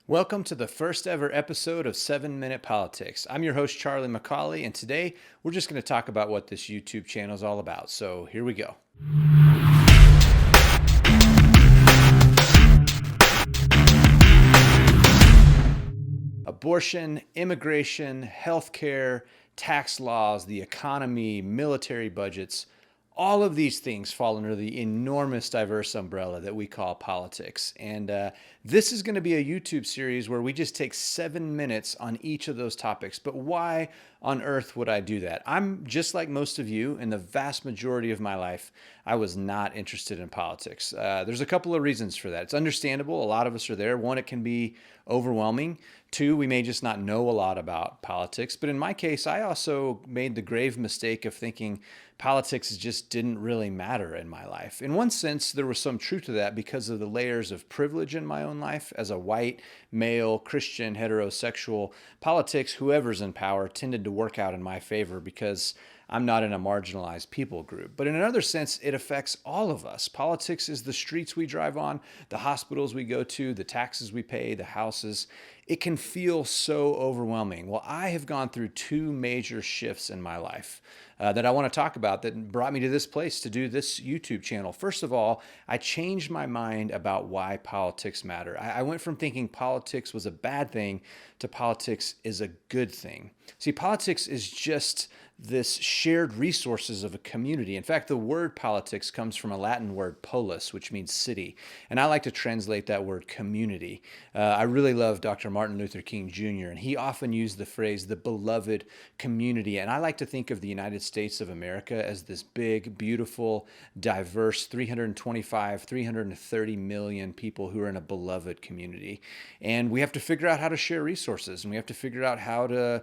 Welcome to the first ever episode of 7 Minute Politics. I'm your host, Charlie McCauley, and today we're just going to talk about what this YouTube channel is all about. So here we go. Abortion, immigration, healthcare, tax laws, the economy, military budgets, all of these things fall under the enormous diverse umbrella that we call politics. And this is going to be a YouTube series where we just take 7 minutes on each of those topics. But why on earth would I do that? I'm just like most of you. In the vast majority of my life, I was not interested in politics. There's a couple of reasons for that. It's understandable. A lot of us are there. One, it can be overwhelming. Two, we may just not know a lot about politics. But in my case, I also made the grave mistake of thinking politics just didn't really matter in my life. In one sense, there was some truth to that because of the layers of privilege in my own life. As a white, male, Christian, heterosexual, politics, whoever's in power, tended to work out in my favor because I'm not in a marginalized people group. But in another sense, it affects all of us. Politics is the streets we drive on, the hospitals we go to, the taxes we pay, the houses. It can feel so overwhelming. Well, I have gone through two major shifts in my life that I want to talk about that brought me to this place to do this YouTube channel. First of all, I changed my mind about why politics matter. I went from thinking politics was a bad thing to politics is a good thing. See, politics is just this shared resources of a community. In fact, the word politics comes from a Latin word polis, which means city. And I like to translate that word community. I really love Dr. Martin Luther King Jr., and he often used the phrase the beloved community. And I like to think of the United States of America as this big, beautiful, diverse 325, 330 million people who are in a beloved community. And we have to figure out how to share resources, and we have to figure out how to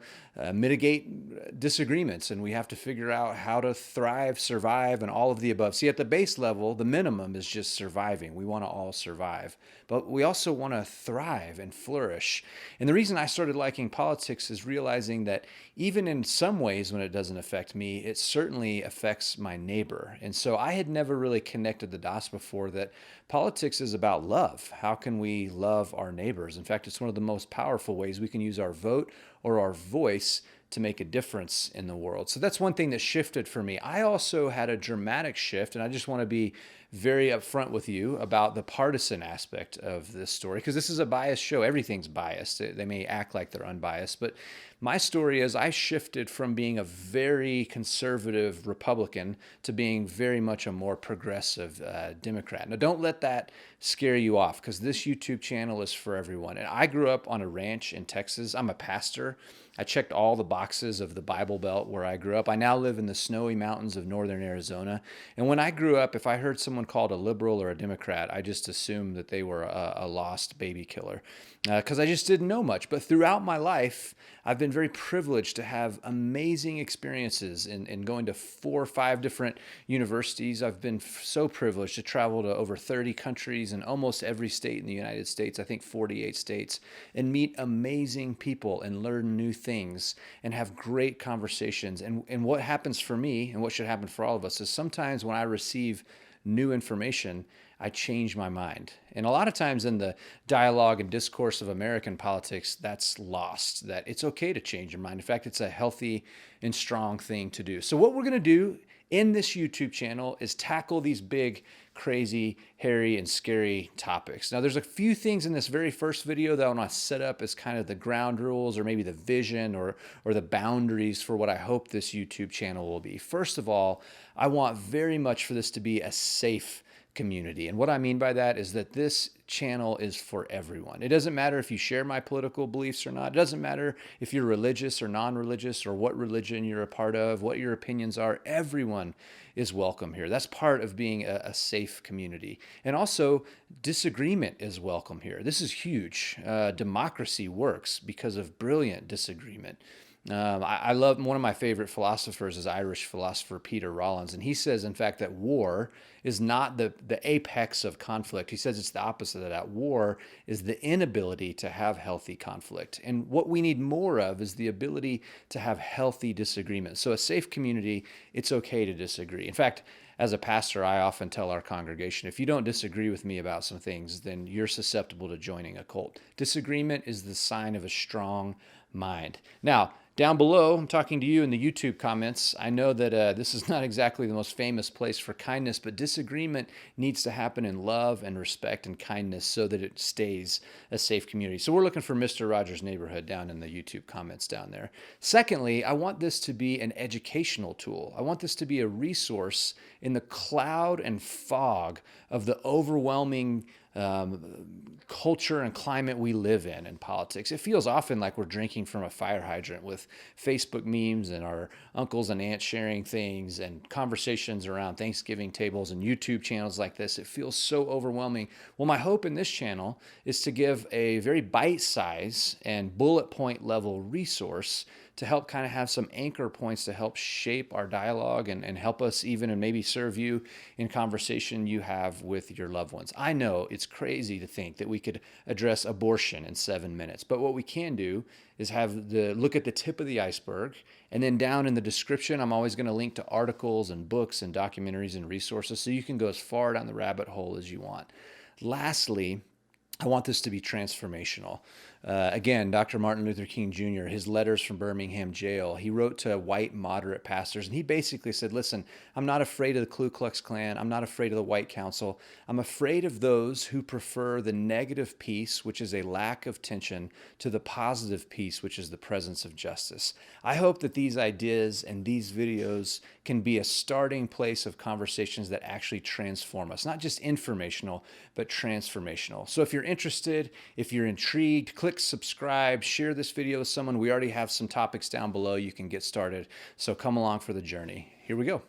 mitigate disagreements, and we have to figure out how to thrive, survive, and all of the above. See, at the base level, the minimum is just surviving. We want to all survive, but we also want to thrive and flourish. And the reason I started liking politics is realizing that even in some ways when it doesn't affect me, it certainly affects my neighbor. And so I had never really connected the dots before that politics is about love. How can we love our neighbors? In fact, it's one of the most powerful ways we can use our vote or our voice to make a difference in the world. So that's one thing that shifted for me. I also had a dramatic shift, and I just want to be very upfront with you about the partisan aspect of this story, because this is a biased show. Everything's biased. They may act like they're unbiased, but my story is I shifted from being a very conservative Republican to being very much a more progressive Democrat. Now, don't let that scare you off, because this YouTube channel is for everyone. And I grew up on a ranch in Texas. I'm a pastor. I checked all the boxes of the Bible Belt where I grew up. I now live in the snowy mountains of northern Arizona. And when I grew up, if I heard someone called a liberal or a Democrat, I just assumed that they were a lost baby killer, because I just didn't know much. But throughout my life, I've been very privileged to have amazing experiences in going to 4 or 5 different universities. I've been so privileged to travel to over 30 countries in almost every state in the United States, I think 48 states, and meet amazing people and learn new things and have great conversations. And what happens for me and what should happen for all of us is sometimes when I receive new information, I change my mind. And a lot of times in the dialogue and discourse of American politics, that's lost, that it's okay to change your mind. In fact, it's a healthy and strong thing to do. So what we're going to do in this YouTube channel is tackle these big, crazy, hairy, and scary topics. Now, there's a few things in this very first video that I want to set up as kind of the ground rules or maybe the vision or the boundaries for what I hope this YouTube channel will be. First of all, I want very much for this to be a safe community. And what I mean by that is that this channel is for everyone. It doesn't matter if you share my political beliefs or not. It doesn't matter if you're religious or non-religious or what religion you're a part of, what your opinions are. Everyone is welcome here. That's part of being a safe community. And also, disagreement is welcome here. This is huge. Democracy works because of brilliant disagreement. I love one of my favorite philosophers is Irish philosopher Peter Rollins, and he says, in fact, that war is not the apex of conflict. He says it's the opposite of that. War is the inability to have healthy conflict, and what we need more of is the ability to have healthy disagreement. So, a safe community, it's okay to disagree. In fact, as a pastor, I often tell our congregation, if you don't disagree with me about some things, then you're susceptible to joining a cult. Disagreement is the sign of a strong mind. Now, down below, I'm talking to you in the YouTube comments. I know that this is not exactly the most famous place for kindness, but disagreement needs to happen in love and respect and kindness so that it stays a safe community. So we're looking for Mr. Rogers' Neighborhood down in the YouTube comments down there. Secondly, I want this to be an educational tool. I want this to be a resource in the cloud and fog of the overwhelming culture and climate we live in politics. It feels often like we're drinking from a fire hydrant with Facebook memes and our uncles and aunts sharing things and conversations around Thanksgiving tables and YouTube channels like this. It feels so overwhelming. Well, my hope in this channel is to give a very bite-size and bullet point level resource to help kind of have some anchor points to help shape our dialogue and help us even and maybe serve you in conversation you have with your loved ones. I know it's crazy to think that we could address abortion in 7 minutes, but what we can do is have the look at the tip of the iceberg, and then down in the description, I'm always going to link to articles and books and documentaries and resources so you can go as far down the rabbit hole as you want. Lastly, I want this to be transformational. Again, Dr. Martin Luther King Jr., his letters from Birmingham jail, he wrote to white moderate pastors, and he basically said, listen, I'm not afraid of the Ku Klux Klan. I'm not afraid of the White Council. I'm afraid of those who prefer the negative peace, which is a lack of tension, to the positive peace, which is the presence of justice. I hope that these ideas and these videos can be a starting place of conversations that actually transform us, not just informational, but transformational. So if you're interested, if you're intrigued, click subscribe, share this video with someone. We already have some topics down below you can get started. So come along for the journey. Here we go.